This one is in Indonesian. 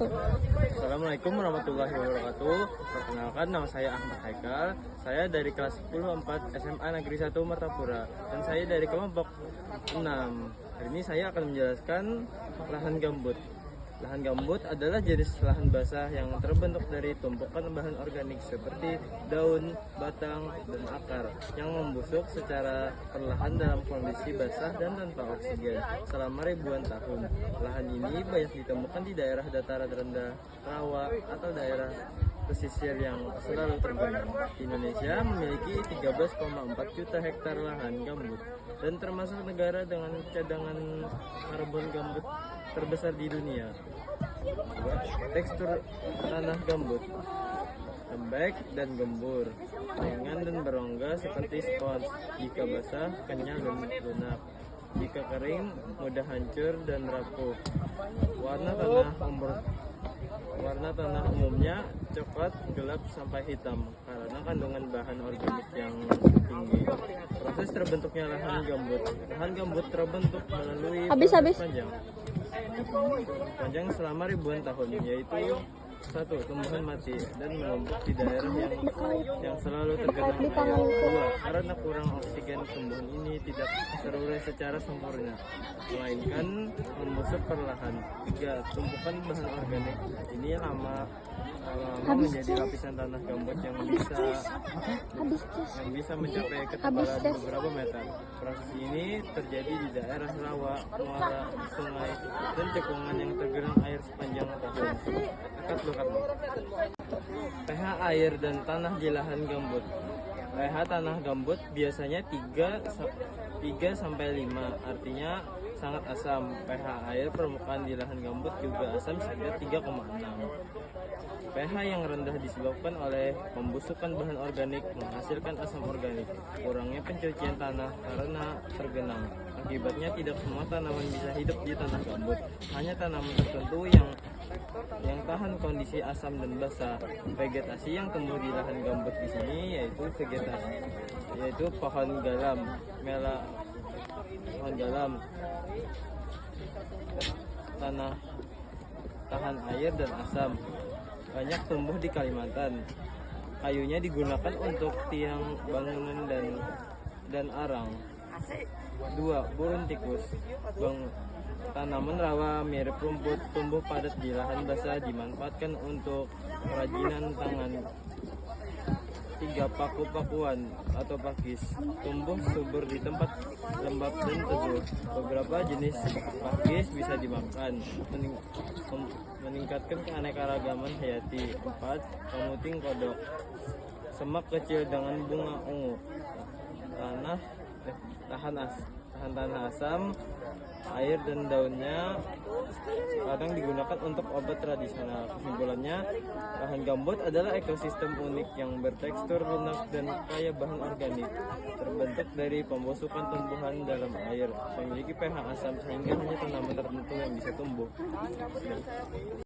wabarakatuh. Assalamualaikum warahmatullahi wabarakatuh. Perkenalkan, nama saya Ahmad Haikal. Saya dari kelas 10 4 SMA Negeri 1 Martapura dan saya dari kelompok 6. Hari ini saya akan menjelaskan lahan gambut. Lahan gambut adalah jenis lahan basah yang terbentuk dari tumpukan bahan organik seperti daun, batang, dan akar yang membusuk secara perlahan dalam kondisi basah dan tanpa oksigen selama ribuan tahun. Lahan ini banyak ditemukan di daerah dataran rendah, rawa, atau daerah pesisir yang selalu tergenang. Indonesia memiliki 13,4 juta hektar lahan gambut dan termasuk negara dengan cadangan karbon gambut terbesar di dunia. Tekstur tanah gambut lembek dan gembur, ringan dan berongga seperti spons. Jika basah, kenyal dan lunak. Jika kering, mudah hancur dan rapuh. Warna tanah umumnya coklat gelap sampai hitam karena kandungan bahan organik yang tinggi. Proses terbentuknya lahan gambut. Lahan gambut terbentuk melalui proses panjang selama ribuan tahun, yaitu 1. Tumbuhan mati dan menumpuk di daerah yang selalu tergenang air. 2. Karena kurang oksigen, tumbuhan ini tidak terurai secara sempurna, melainkan membusuk perlahan. 3. Tumpukan bahan organik ini lama menjadi lapisan tanah gambut yang bisa mencapai ketebalan beberapa meter. Proses ini terjadi di daerah rawa, muara, sungai, dan cekungan yang tergenang air sepanjang tahun. pH air dan tanah di lahan gambut. pH tanah gambut biasanya 3 sampai 5, artinya sangat asam. pH air permukaan di lahan gambut juga asam sekitar 3,6. pH yang rendah disebabkan oleh pembusukan bahan organik menghasilkan asam organik, kurangnya pencucian tanah karena tergenang. Akibatnya tidak semua tanaman bisa hidup di tanah gambut, hanya tanaman tertentu yang tahan kondisi asam dan basah. Vegetasi yang tumbuh di lahan gambut di sini yaitu pohon galam, tanah tahan air dan asam. Banyak tumbuh di Kalimantan. Kayunya digunakan untuk tiang bangunan dan arang. 2. Burun tikus. Tanaman rawa mirip rumput tumbuh padat di lahan basah, dimanfaatkan untuk kerajinan tangan. 3. Paku-pakuan atau pakis, tumbuh subur di tempat lembab dan teduh. Beberapa jenis pakis bisa dimakan, meningkatkan keanekaragaman hayati. 4. Pemuting kodok, semak kecil dengan bunga ungu, tahan tanah asam, air dan daunnya kadang digunakan untuk obat tradisional. Kesimpulannya, lahan gambut adalah ekosistem unik yang bertekstur lunak dan kaya bahan organik, terbentuk dari pembusukan tumbuhan dalam air, memiliki pH asam sehingga hanya tanaman tertentu yang bisa tumbuh.